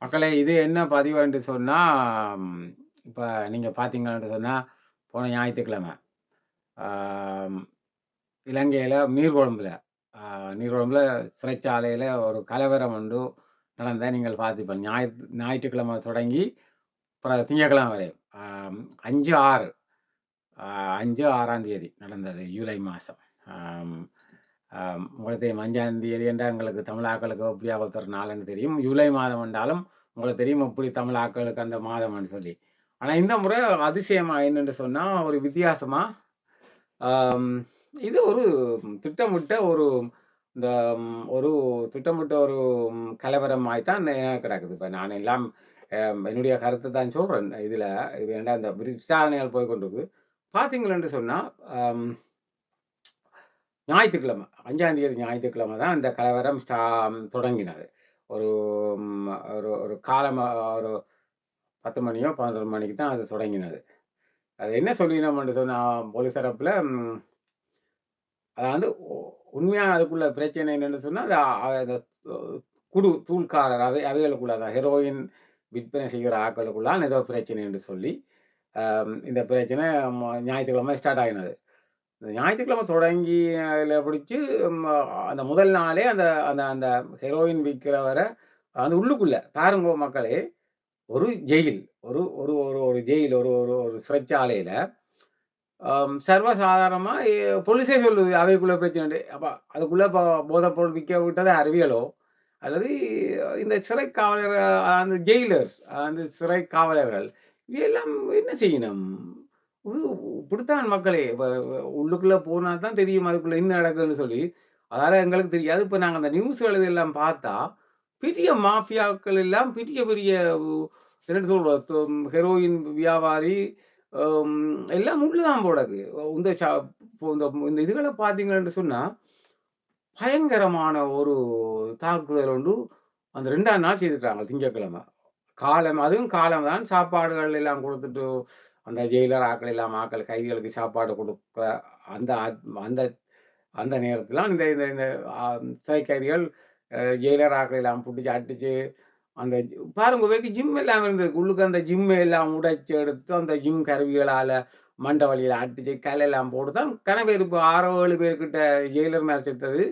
மக்களே இது என்ன பதிவு என்று சொன்னா, இப்ப நீங்க பார்த்தீங்கன்னு சொன்னா, போன ஞாயித்துக்கிழமை ஆம் இலங்கையில ஆ நீர்கொழும்புல சிறைச்சாலையில ஒரு கலவரம் ஒன்று நடந்தத நீங்கள் பார்த்திருப்பீங்க. ஞாயிற்றுக்கிழமை தொடங்கி திங்கட்கிழமை வரை. 5, 6 ஆ 5, 6ஆம் தேதி நடந்தது. ஜூலை மாசம். ஆம் உங்களுக்கு தெரியும் 5ஆம் தேதி என்றா எங்களுக்கு தமிழாக்களுக்கு எப்படியா ஒருத்தர் நாளுன்னு தெரியும். ஜூலை மாதம் என்றாலும் உங்களுக்கு தெரியும் எப்படி தமிழாக்களுக்கு அந்த மாதம்ன்னு சொல்லி. ஆனா இந்த முறை அதிசயமா என்னன்னு சொன்னா, ஒரு வித்தியாசமா ஆம் இது ஒரு திட்டமிட்ட ஒரு இந்த ஒரு திட்டமிட்ட ஒரு கலவரமாய் தான் கிடக்குது. இப்ப நான் எல்லாம் என்னுடைய கருத்த தான் சொல்றேன். இது ஏன்டா இந்த விசாரணைகள் போய் கொண்டிருக்கு. பார்த்தீங்களென்று சொன்னா, அம் ஞாயித்துக்கிழமை 5ஆம் தேதி ஞாயித்துக்கிழமை தான் இந்த கலவரம் தொடங்கினது. ஒரு ஒரு ஒரு காலம் ஒரு 10 மணியோ, 11 மணிக்கு தான் அது தொடங்கினது. அது என்ன சொல்லினோம்னு சொன்னா, போலீஸ் தரப்புல அதாவது உண்மையான அதுக்குள்ள பிரச்சனை என்னன்னு சொன்னா, அந்த தூள்காரர் அவைகளுக்குள்ள தான் ஹெரோயின் விற்பனை செய்கிற ஆட்களுக்குள்ளான் ஏதோ பிரச்சனை என்று சொல்லி, இந்த பிரச்சனை ஞாயிற்றுக்கிழமை ஸ்டார்ட் ஆகினது. இந்த ஞாயிற்றுக்கிழமை தொடங்கி அதில பிடிச்சு ம அந்த முதல் நாளே அந்த அந்த அந்த ஹெரோயின் விக்கிறவர அந்த உள்ளுக்குள்ள பாருங்கோ மக்களே, ஒரு ஜெயில். ஒரு ஒரு ஒரு ஒரு ஜெயில் ஒரு ஒரு ஒரு சிறைச்சாலையில சர்வசாதாரணமா போலீஸே சொல்லுது அவைக்குள்ள பிரச்சனைண்டு. அப்ப அதுக்குள்ள போதைப் பொருள் விக்க விட்டது அறிவியலோ, அல்லது இந்த சிறை காவலர் அந்த ஜெயிலர்ஸ் அந்த சிறை காவலர்கள் எல்லாம் என்ன செய்யணும்? இது இப்படித்தான் மக்களே. உள்ளுக்குள்ள போனா தான் தெரியும் அதுக்குள்ள என்ன நடக்குதுன்னு சொல்லி. அதால எங்களுக்கு தெரியாது. இப்ப நாங்க அந்த நியூஸ்கள் இதெல்லாம் பார்த்தா, பெரிய மாஃபியாக்கள் எல்லாம் பெரிய பெரிய என்ன சொல்றது? ஹெரோயின் வியாபாரி அம் எல்லாம் உள்ள தான் போடக்கு. இந்த இந்த இந்த இதுகள பார்த்தீங்கன்னு சொன்னா, பயங்கரமான ஒரு தாக்குதல் ஒன்று அந்த 2ஆம் நாள் செய்துட்டாங்க திங்கட்கிழமை. அதுவும் காலம் தான் சாப்பாடுகள் எல்லாம் குடுத்துட்டு, அந்த ஜெயிலர் ஆட்கள் எல்லாம் கைதிகளுக்கு சாப்பாடு குடுக்க அந்த அந்த அந்த நேரத்தில இந்த இந்த இந்த அ சிறை கைதிகள் ஜெயிலர் ஆட்கள் எல்லாம் புடிச்சு அடிச்சு, அந்த பாருங்க ஜிம் எல்லாம் இருந்தது. உள்ளுக்கு அந்த ஜிம் எல்லாம் உடைச்சு எடுத்து, அந்த ஜிம் கருவிகளால மண்ட வலியில அடிச்சு, கல்லெல்லாம் போட்டு தான் பேர் இப்ப 6ஓ 7 பேர்கிட்ட ஜெயிலர் மேல செத்தது.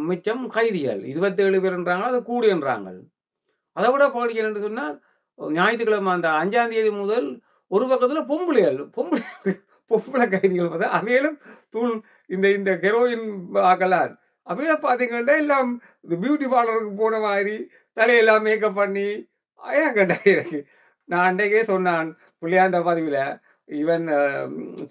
மிச்சம் கைதிகள். 27 பேருன்றாங்க, அது கூடின்றாங்க. அத விட பாடிகள் என்று சொன்னால், ஞாயிற்றுக்கிழமை அந்த 5ஆம் தேதி முதல் ஒரு பக்கத்தில பொம்பள கைதிகள் பார்த்தா, அவைகளும் தூள் இந்த இந்த ஹெரோயின் ஆக்கலான். அவைகள பார்த்தீங்கன்னா, எல்லாம் இந்த பியூட்டி பார்லருக்கு போன மாதிரி, தலையெல்லாம் மேக்கப் பண்ணி, ஏகண்டா எனக்கு. நான் அன்றைக்கே சொன்னான், புள்ளியாண்ட பதிவில, ஈவன்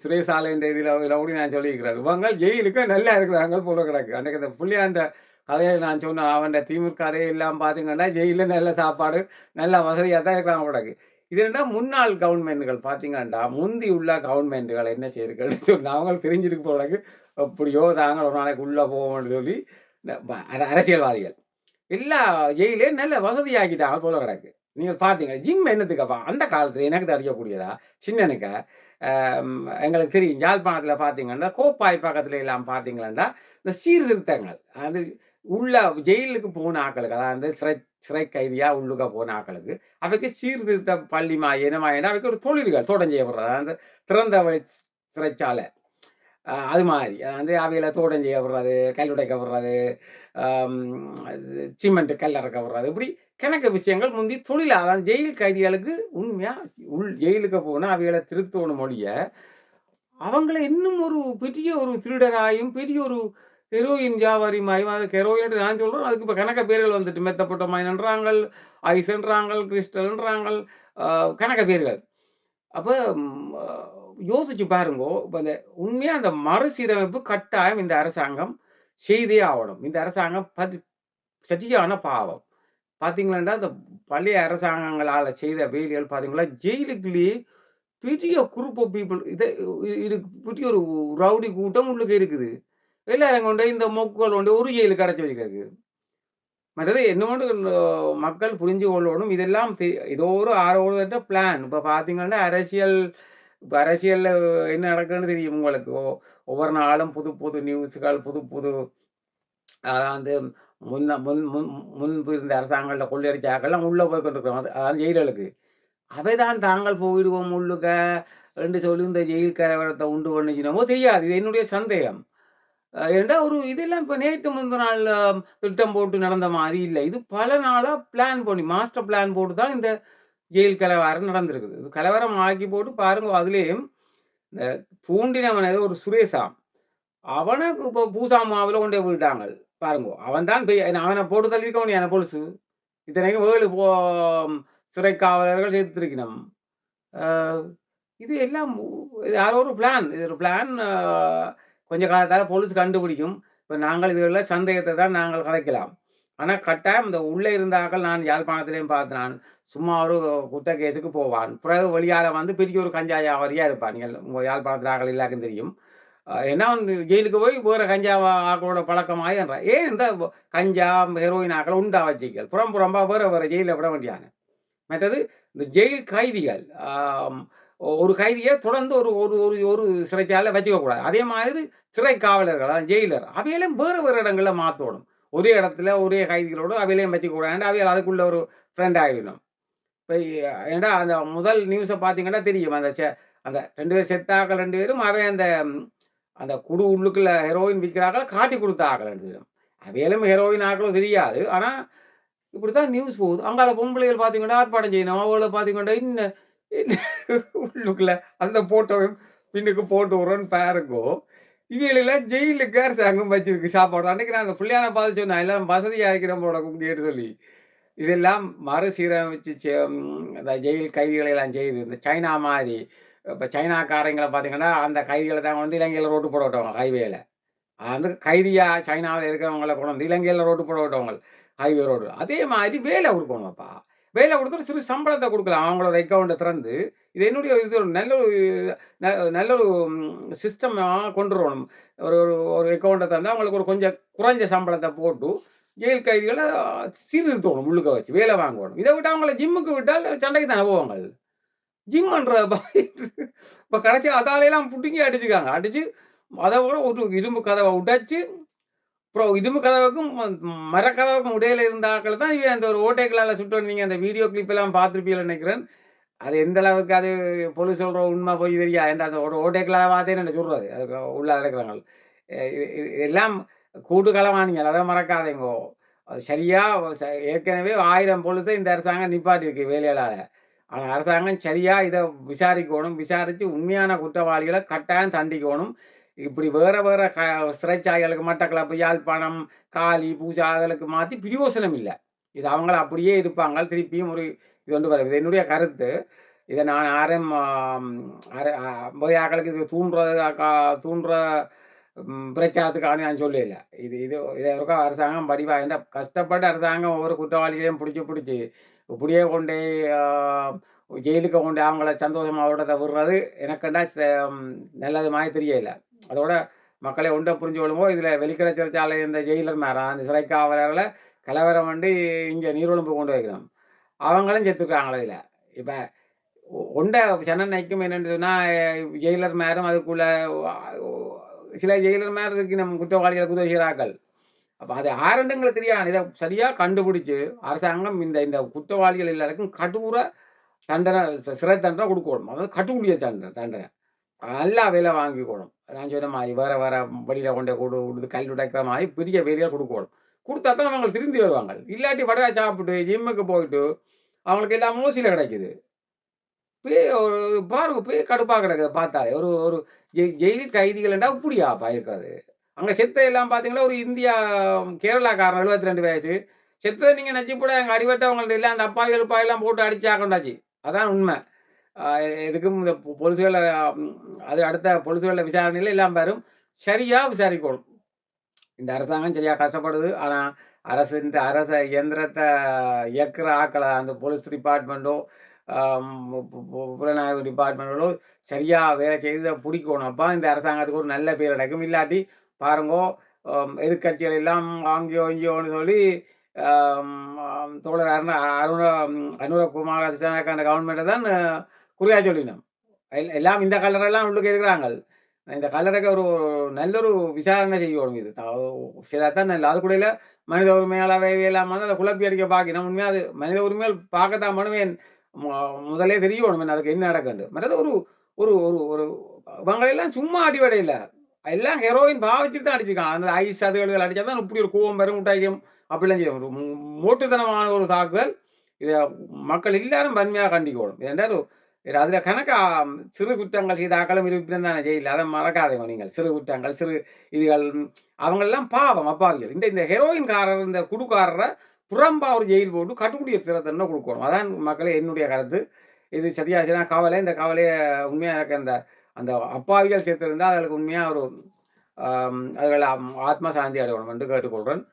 சிறைசாலைன்ற இதில கூட நான் சொல்லியிருக்கிறேன். இவங்க ஜெயிலுக்கு நல்லா இருக்கிறாங்க போல கிடக்கு. அன்றைக்கு அந்த புள்ளியாண்ட கதைய நான் சொன்னேன். அவன்ட திமிர் கதையெல்லாம் பார்த்தீங்கன்னா, ஜெயில்ல நல்ல சாப்பாடு, நல்ல வசதியா தான் இருக்கிறாங்க போலருக்கு. இது என்னடா முன்னாள் கவர்ன்மென்ட்கள் பார்த்தீங்கன்டா, முந்தி உள்ள கவர்ன்மென்ட்கள் என்ன செய்திருக்குன்னு சொன்னா, அவங்களுக்கு தெரிஞ்சிருக்கு போலருக்கு. எப்படியோ நாங்க ஒரு நாளைக்கு உள்ள போவோம்ன்னு சொல்லி, இந்த அரசியல்வாதிகள். எல்லா ஜெயிலையும் நல்ல வசதியாக்கிட்டாங்க போல கிடக்கு. நீங்க பார்த்தீங்க. ஜிம் என்னத்துக்கப்பா? அந்த காலத்துல எனக்கு தெரியக்கூடியதா, சின்னனுக்க எங்களுக்கு தெரியும். யாழ்ப்பாணத்துல பார்த்தீங்கன்னா, கோப்பாய் பக்கத்துல எல்லாம் பார்த்தீங்களா, இந்த சீர்திருத்தங்கள். அது உள்ள ஜெயிலுக்கு போன ஆட்களுக்கு, அதாவது சிறை கைதியா உள்ளுக்க போன ஆட்களுக்கு, அவைக்கு சீர்திருத்த பள்ளிமா என்னமாயினா, அவைக்கு ஒரு தொழில்கள் தோட்டம் செய்யப்படுறது. அந்த திறந்த வழி சிறைச்சாலை. அது மாரி. வந்து அவைகள தோட்டம் செய்ய விடுறது, கல் உடைக்க விடுறது, அம் சிமெண்ட் கல் இறக்க விடுறது. இப்படி கணக்கு விஷயங்கள் முந்தி தொழிலா அதாவது ஜெயில் கைதிகளுக்கு உண்மையா ஜெயிலுக்கு போனா அவைகள திருத்தோணும் ஒழிய, அவங்கள இன்னும் ஒரு பெரிய ஒரு திருடராயும், பெரிய ஒரு ஹெரோயின் வியாபாரிமாயும் அது ஹெரோயின் நான் சொல்றேன். அதுக்கு இப்ப கணக்க பேர்கள் வந்துட்டு மெத்தபட்டமைன்ன்றாங்கள், ஐஸ்ன்றாங்கள், கிறிஸ்டல்ன்றாங்கள், அ கணக்க பேர்கள். அப்ப ம் அ யோசிச்சு பாருங்கோ. இப்ப இந்த உண்மையா அந்த மறுசீரமைப்பு கட்டாயம் இந்த அரசாங்கம் செய்தே ஆவணும். இந்த அரசாங்கம் சரியான பாவம். பார்த்தீங்களா, இந்த பழைய அரசாங்கங்களால செய்த வேலைகள் பார்த்தீங்களா, ஜெயிலுக்குள்ளேயே பெரிய குரூப் ஆஃப் பீப்பிள் இது பெரிய ஒரு ரவுடி கூட்டம் உள்ளுக்கு இருக்குது. எல்லாரும் கொண்டு போய் இந்த மொக்குகள் கொண்டு ஒரு ஜெயிலுக்கு அடைச்சு வச்சுருக்கு. மற்றது என்னோடு மக்கள் புரிஞ்சு கொள்ளணும். இதெல்லாம் ஏதோ ஒரு ஆரோட பிளான். இப்ப பார்த்தீங்கன்னா, இப்ப அரசியல்ல என்ன நடக்குதுன்னு தெரியும் உங்களுக்கு. ஒவ்வொரு நாளும் புது புது நியூஸ்கள், புது புது வந்து முன்ன முன் முன் முன்பு இருந்த அரசாங்கங்கள்ல கொள்ளையடிச்ச ஆக்கள்லாம் உள்ள போய் கொண்டிருக்கிறோம். அதாவது ஜெயில்களுக்கு. அவைதான் தாங்கள் போயிடுவோம் உள்ளுக்க என்று சொல்லி இந்த ஜெயில் கலவரத்த உண்டு பண்ணுச்சுன்னமோ தெரியாது. இது என்னுடைய சந்தேகம். ஏன்டா ஒரு இதெல்லாம் இப்ப நேத்து முந்த நாள் திட்டம் போட்டு நடந்த மாரி இல்ல. இது பல நாளா பிளான் பண்ணி மாஸ்டர் பிளான் போட்டு தான் இந்த ஜெயில் கலவரம் நடந்திருக்குது. இது கலவரம் ஆக்கி போட்டு பாருங்க அதிலேயும் இந்த தூண்டினவன் ஏதோ ஒரு சுரேஷாம். அவன இப்ப பூசா மாவுல கொண்டோய் விட்டுட்டாங்கள். பாருங்கோ. அவன் தான் அவன போட்டு தள்ளியிருக்கவனு பொலுசு. இத்தனைக்கும் 7 சிறை காவலர்கள் சேர்த்திருக்கணும். அ இது எல்லாம் இது யாரோ ஒரு பிளான். இது ஒரு பிளான் கொஞ்ச காலத்தால போலீஸ் கண்டுபிடிக்கும். இப்ப நாங்கள் இதுல சந்தேகத்த தான் நாங்கள் கதைக்கலாம். ஆனா கட்டாயம் இந்த உள்ளே இருந்தார்கள் நான் யாழ்ப்பாணத்திலேயும் பார்த்தேன். சும்மா ஒரு குத்த கேஸுக்கு போவான். பிறகு வெளியால வந்து பெரிய ஒரு கஞ்சா வியாபாரியா இருப்பான். நீங்கள் உங்க யாழ்ப்பாணத்தில ஆட்கள் எல்லாருக்கும் தெரியும். ஏன்னா வந்து ஜெயிலுக்கு போய் வேற கஞ்சா ஆக்களோட பழக்கமாயி என்றான். ஏன் இந்த கஞ்சா, ஹெரோயின் ஆக்கள உண்டா வச்சுக்கள். புறம்பா வேற வேற ஜெயில்ல விட வேண்டியானே. மற்றது இந்த ஜெயில் கைதிகள். ஒரு கைதிய தொடர்ந்து ஒரு ஒரு ஒரு ஒரு சிறைச்சாலையில வச்சுக்க கூடாது. அதே மாதிரி சிறை காவலர்கள், அதாவது ஜெயிலர் அவைகளையும் வேறு வேறு இடங்கள்ல மாத்தோணும். ஒரே இடத்துல ஒரே கைதிகளோடு அவைகளையும் வச்சுக்க கூடாது. அவைகள் அதுக்குள்ள ஒரு ஃப்ரெண்ட் ஆகிடணும். இப்ப ஏன்டா அந்த முதல் நியூஸ பார்த்தீங்கன்னா தெரியும். அந்த 2 பேர் செத்தாக்கள் 2 பேரும் அவன் அந்த அந்த குடு உள்ளுக்குள்ள ஹெரோயின் விக்கிறார்கள் காட்டி குடுத்த ஆக்கள்ன்னு தெரியும். அவைகளும் ஹெரோயின் ஆக்களோ தெரியாது. ஆனா இப்படித்தான் நியூஸ் போகுது. அங்கால பொம்பளைகள் பார்த்தீங்கன்னா, ஆர்ப்பாட்டம் செய்யணும். அவங்கள பார்த்தீங்கன்னா, உள்ளுக்குள்ள அந்த ஃபோட்டோவையும் பின்னுக்கு போட்டு விடுறோன்னு பாருங்கோ. இவைகளெல்லாம் ஜெயிலுக்கு அரசாங்கம் வச்சிருக்கு சாப்பாடு. அன்னைக்கு நான் அந்த பிள்ளையான பார்த்து சொன்னேன், எல்லாரும் வசதியா இருக்கிறோம் போல குடியேன்னு சொல்லி. இதெல்லாம் மறுசீரமைச்சு இந்த ஜெயில் கைதிகளை எல்லாம் செய்து, இந்த சைனா மாரி, இப்ப சைனாக்காரங்கள பார்த்தீங்கன்னா, அந்த கைதிகள தான் வந்து இலங்கையில ரோட்டு போட விட்டவங்க ஹைவேல. அந்த கைதியா சைனாவுல இருக்கிறவங்கள கொண்டு வந்து இலங்கையில ரோட்டு போட விட்டவங்க. Highway road. அதே மாதிரி வேலை குடுக்கணும்ப்பா. வேலை குடுத்துட்டு சிறு சம்பளத்த குடுக்கலாம். அவங்களோட அக்கவுண்ட்ட திறந்து, இது என்னுடைய இது ஒரு நல்ல ஒரு ந நல்ல ஒரு சிஸ்டமா கொண்டு வரணும். ஒரு ஒரு ஒரு அக்கவுண்ட்ட தந்தா அவங்களுக்கு ஒரு கொஞ்சம் குறைஞ்ச சம்பளத்த போட்டு, ஜெயில் கைதிகள சீர்திருத்தணும் உள்ளுக்க வச்சு. வேலை வாங்கணும். இத விட்டா அவங்கள ஜிம்முக்கு விட்டால் சண்டைக்கு தானே போவாங்க. ஜிம்ன்ற இப்ப கடைசியா அதாலையெல்லாம் புடுங்கி அடிச்சுக்காங்க. அடிச்சு அத விட ஒரு இரும்பு கதவ உடைச்சு அப்புறம் இரும்பு கதவுக்கும் மரக்கதவுக்கும் இடையில இருந்த ஆட்கள் தான் இவன் அந்த ஒரு ஓட்டைகளால சுட்டோம். நீங்க அந்த வீடியோ கிளிப் எல்லாம் பார்த்திருப்பீங்கன்னு நினைக்கிறேன். அது எந்த அளவுக்கு அது போலீஸ் சொல்ற உண்மை பொய் தெரியாது. ஏன்டா அந்த ஒரு ஓட்டைகளா பார்த்தேன்னு என்ன சொல்றது. அதுக்கு உள்ள நடக்கிறாங்க. இது எல்லாம் கூட்டு களவாணிகள். அத மறக்காதீங்கோ. அது சரியா ஏற்கனவே 1000 போலீஸ இந்த அரசாங்கம் நிப்பாட்டியிருக்கு வேலையாளால. ஆனா அரசாங்கம் சரியா இத விசாரிக்கோணும். விசாரிச்சு உண்மையான குற்றவாளிகள கட்டாயம் தண்டிக்கோணும். இப்படி வேற வேற சிறைச்சாலைகளுக்கு மட்டக்களப்பு, யாழ்ப்பாணம், காலி, பூஜா அதுகளுக்கு மாத்தி பிரயோசனம் இல்ல. இது அவங்கள அப்படியே இருப்பாங்க. திருப்பியும் ஒரு இது கொண்டு வர இது என்னுடைய கருத்து. இத நான் யாரையும் அர அ போய் ஆக்களுக்கு இது தூண்டுற பிரச்சாரத்துக்காக நான் சொல்லல. இது இது இத ஒருக்கா அரசாங்கம் வடிவா ஏன்டா கஷ்டப்பட்டு அரசாங்கம் ஒவ்வொரு குற்றவாளிகளையும் புடிச்சு இப்படியே கொண்டோய் அ ஜெயிலுக்கு கொண்டு அவங்கள சந்தோஷமா ஓட்டத்த விடுறது எனக்கண்டா நல்லது மாரி தெரியல. அதோட மக்களை ஒண்ட புரிஞ்சு கொள்ளும்போ, இதுல வெளிக்கடை சிறைச்சாலை இந்த ஜெயிலர் மாராம், அந்த சிறை காவலர்கள கலவரம் பண்ணி இங்க நீர்கொழும்பு கொண்டு வைக்கிறோம். அவங்களும் செத்துட்டாங்களே இதுல. இப்ப ஒண்ட சென்னனைக்கும் என்னன்னு சொன்னா, ஜெயிலர் மாரும் அதுக்குள்ள சில ஜெயிலர் மார் இருக்கு நம்ம குற்றவாளிகளுக்கு உதவி செய்றாக்கள். அப்ப அது யாருன்னு எங்களுக்கு தெரியாது. இத சரியா கண்டுபிடிச்சு, அரசாங்கம் இந்த இந்த குற்றவாளிகள் எல்லாருக்கும் கடூர தண்டனை சிறை தண்டனை குடுக்கணும். அதாவது கட்டுக்குடிய தண்டனை. நல்லா வேலை வாங்கிக்கணும். நான் சொன்ன மாரி வேற வேற வெளியில கொண்டோய் குடுத்து கல் உடைக்கிற மாரி பெரிய வேலையா குடுக்கணும். குடுத்தா தான் அவங்க திருந்தி வருவாங்க. இல்லாட்டி வடகா சாப்பிட்டு, ஜிம்முக்கு போயிட்டு, அவங்களுக்கு எல்லாம் ஓசியில கிடைக்குது. ஒரு பாருங்க கடுப்பா கிடக்குது பார்த்தாலே. ஒரு ஒரு ஜெயில் கைதிகள்ண்டா இப்படியாப்பா இருக்காது. அங்க செத்த எல்லாம் பார்த்தீங்கன்னா, ஒரு இந்தியா கேரளாக்காரன் 72 வயசு. செத்தத நீங்க நச்சுப்போட அங்க அடிபட்டவங்கள்ட்ட எல்லாம் அந்த அப்பாவி கிப்பாவி எல்லாம் போட்டு அடிச்சு ஆக்கண்டாச்சு. அதான் உண்மை. எதுக்கும் இந்த பொலிஸ்கள அது அடுத்த பொலிஸ்கள விசாரணையில எல்லாம் பேரும் சரியா விசாரிக்கணும். இந்த அரசாங்கம் சரியா கஷ்டப்படுது. ஆனா, அரச இயந்திரத்த இயக்குற ஆட்கள அந்த போலீஸ் டிபார்ட்மெண்டோ, அம் புலனாய்வு டிபார்ட்மெண்ட்டோ சரியா வேலை செய்து இத புடிக்கணும். அப்ப இந்த அரசாங்கத்துக்கு ஒரு நல்ல பேர் கிடைக்கும். இல்லாட்டி பாருங்கோ, எதிர்க்கட்சிகள் எல்லாம் அங்கேயோ, இங்கேயோன்னு சொல்லி தோழர் அனுரகுமார திசாநாயக்க அந்த கவர்மெண்ட்ட தான் குறியா சொல்லினோம். எல்லாம் இந்த கலரெல்லாம் உள்ளுக்கு இருக்கிறாங்கள். இந்த கல்லறைக்கு ஒரு நல்ல ஒரு விசாரணை செய்யணும் இது. சில தான் நல்ல அது கூட இல்ல மனித உரிமையாளர் அவை இல்லாம அத குழப்பி அடிக்க பாக்கினம். உண்மையா அது மனித உரிமைகள் பார்க்கத்தான் பண்ணுவேன். மு முதலே தெரியணும் அதுக்கு என்ன நடக்குன்னு. மற்றது ஒரு ஒரு ஒரு ஒரு இவங்களெல்லாம் சும்மா அடிவடையில. எல்லாம் ஹெரோயின் பாவிச்சுட்டு தான் அடிச்சிருக்காங்க. அந்த ஐஸ் அதுகள் அடிச்சா தான் இப்படி ஒரு கோவம் வரும், முட்டாய்க்கும் அப்படிலாம் செய்யும். ஒரு மோட்டுத்தனமான ஒரு தாக்குதல். இத மக்கள் எல்லாரும் வன்மையா கண்டிக்கணும். ஏனென்றால் அதுல கணக்கா சிறு குற்றங்கள் செய்த ஆக்களும் இருப்பினும் தானே ஜெயில்ல. அத மறக்காதீங்க நீங்கள். சிறு குற்றங்கள், சிறு இதுகள் அவங்கெல்லாம் பாவம் அப்பாவிகள். இந்த ஹெரோயின்காரர், இந்த குடுகாரர புறம்பா ஒரு ஜெயில் போட்டு கட்டுக்குடிய தண்டனை குடுக்கணும். அதான் மக்களே என்னுடைய கருத்து. இது சரியாச்சுன்னா கவலை. இந்த கவலைய உண்மையா எனக்கு அந்த அந்த அப்பாவிகள் சேர்த்திருந்தா அதுக்கு உண்மையா ஒரு அதுகள் ஆத்ம சாந்தி அடையணும் என்று கேட்டுக்கொள்றேன்.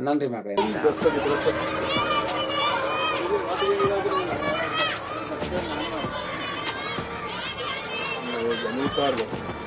நன்றி மக்களே. Muy tarde.